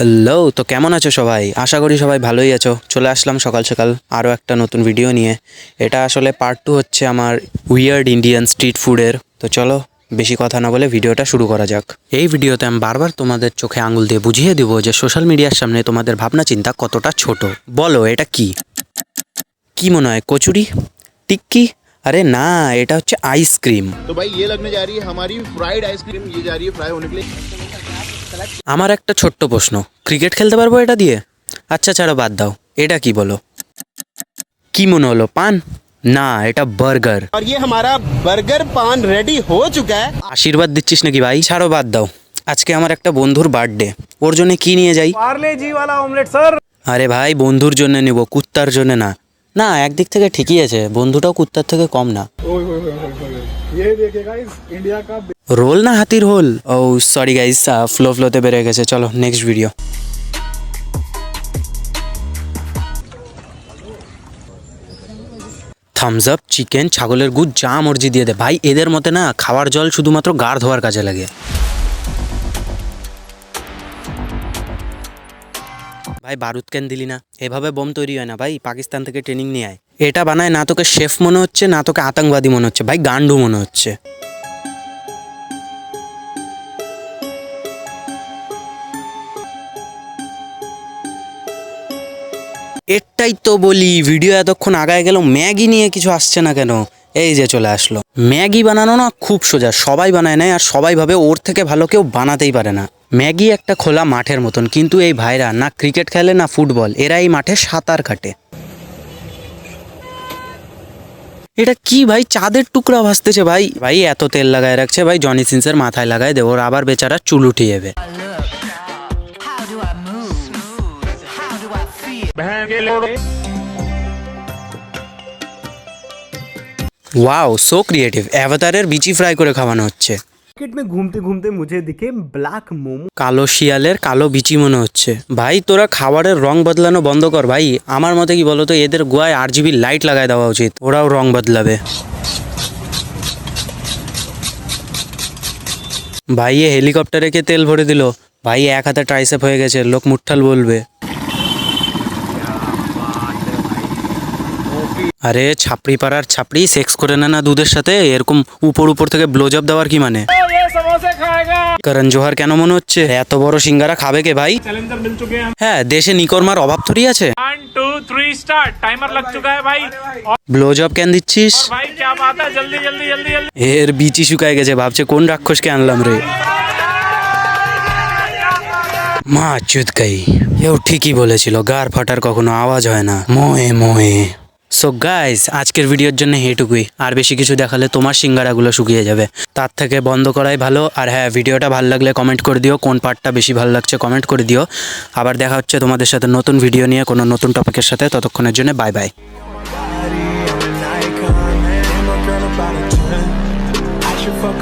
Hello, তো কেমন আছো সবাই? আশা করি সবাই ভালোই আছো। চলে আসলাম সকাল সকাল আরও একটা নতুন ভিডিও নিয়ে। এটা আসলে পার্ট 2 হচ্ছে আমার উইয়ার্ড ইন্ডিয়ান স্ট্রিট ফুডের। তো চলো বেশি কথা না বলে ভিডিওটা শুরু করা যাক। এই ভিডিওতে আমি বারবার তোমাদের চোখে আঙুল দিয়ে বুঝিয়ে দেবো যে সোশ্যাল মিডিয়ার সামনে তোমাদের ভাবনা চিন্তা কতটা ছোট। বলো এটা কি? কি মনে হয় কচুরি, টিক্কি? আরে না, এটা হচ্ছে আইসক্রিম। तो भाई ये लगने जा रही है हमारी फ्राइड आइसक्रीम, ये जा रही है फ्राई होने के लिए। আমার একটা ছোট্ট প্রশ্ন, ক্রিকেট খেলতে পারবো এটা দিয়ে? আচ্ছা ছাড়ো, বাদ দাও। এটা কি বলো? কি মনে হলো, পান? না, এটা বার্গার। और ये हमारा बर्गर पान रेडी हो चुका है। আশীর্বাদ দিচ্ছিস নাকি ভাই? ছাড়ো, বাদ দাও। আজকে আমার একটা বন্ধুর বার্থডে, ওর জন্য কি নিয়ে যাই? पार्ले जी वाला ऑमलेट सर। আরে ভাই, বন্ধুর জন্য নিব, কুত্তার জন্য না। না, একদিক থেকে ঠিকই আছে, বন্ধুটাও কুত্তার থেকে কম না। ये देखिए गाइस, इंडिया का রোল না হাতির হোল? ও সরি গাইস, ফ্লোতে বেড়ে গেছে। চলো next video. Thums Up, chicken, ছাগলের গুড়, যা মর্জি দিয়ে দে ভাই। এদের মতে না খাওয়ার জল শুধুমাত্র গাড় ধোয়ার কাজে লাগে। ভাই বারুদ কেন দিলি না? এভাবে বোম তৈরি হয় না ভাই, পাকিস্তান থেকে ট্রেনিং নিয়ে আয়। এটা বানায় না তোকে শেফ মনে হচ্ছে, না তোকে আতঙ্কবাদী মনে হচ্ছে, ভাই গান্ডু মনে হচ্ছে। এটাই তো বলি, ভিডিও এতক্ষণ আগায় গেল, ম্যাগি নিয়ে কিছু আসছে না কেন? এই যে চলে আসলো। ম্যাগি বানানো না খুব সোজা, সবাই বানায় নেয় আর সবাই ভাবে ওর থেকে ভালো কেউ বানাতেই পারে না। ম্যাগি একটা খোলা মাঠের মতন, কিন্তু এই ভাইরা না ক্রিকেট খেলে না ফুটবল, এরা এই মাঠে সাঁতার কাটে। এটা কি ভাই, চাঁদের টুকরা ভাসতেছে ভাই। ভাই এত তেল লাগায় রাখছে ভাই, জনি সিন্সের মাথায় লাগায় দেবো, ওর আবার বেচারা চুল উঠে যাবে। How do I move? How do I feel? Wow, so creative. অ্যাভাতারের বিচি ফ্রাই করে খাওয়ানো হচ্ছে। मार्केट में घूमते घूमते मुझे दिखे ब्लैक मोमो। কালো শিয়ালের কালো বিচি মনে হচ্ছে। ভাই তোরা খাবারের রং বদলানো বন্ধ কর ভাই। আমার মতে কি বলতো, এদের গোয়ায় RGB লাইট লাগায় দেওয়া উচিত, ওরাও রং বদলাবে। ভাই এ হেলিকপ্টারে কে তেল ভরে দিল? ভাই এক হাতে ট্রাইসেপ হয়ে গেছে, লোক মুঠাল বলবে। আরে ছাপড়ি পাড়ার ছাপড়ি সেক্স করে না না দুধের সাথে, এরকম উপর উপর থেকে ব্লোজব দেওয়ার কি মানে? ये समोसे खाएगा। করণ জোহার কেন মনে হচ্ছে? এত বড় সিঙ্গারা খাবে কে ভাই? चैलेंजर मिल चुके हैं। হ্যাঁ, দেশে নিকর্মার অভাব থরি আছে। 1 2 3 स्टार्ट। टाइमर लग चुका है भाई। और ব্লোজব কেন দিচ্ছিস? भाई क्या बात है, जल्दी जल्दी जल्दी जल्दी। এর বিচি শুকায় গেছে, ভাবছে কোন রাক্ষসকে আনলাম রে। মা চুদ গাই, এও ঠিকই বলেছিল, গার ফাটার কখনো আওয়াজ হয় না, মোয়ে মোয়ে। সো গাইস, আজকের ভিডিওর জন্য এইটুকুই। আর বেশি কিছু দেখালে তোমার সিঙ্গারাগুলো শুকিয়ে যাবে, তার থেকে বন্ধ করাই ভালো। আর হ্যাঁ, ভিডিওটা ভালো লাগলে কমেন্ট করে দিও, কোন পার্টটা বেশি ভালো লাগছে কমেন্ট করে দিও। আবার দেখা হচ্ছে তোমাদের সাথে নতুন ভিডিও নিয়ে, কোনো নতুন টপিকের সাথে। ততক্ষণের জন্য bye bye. I should fuck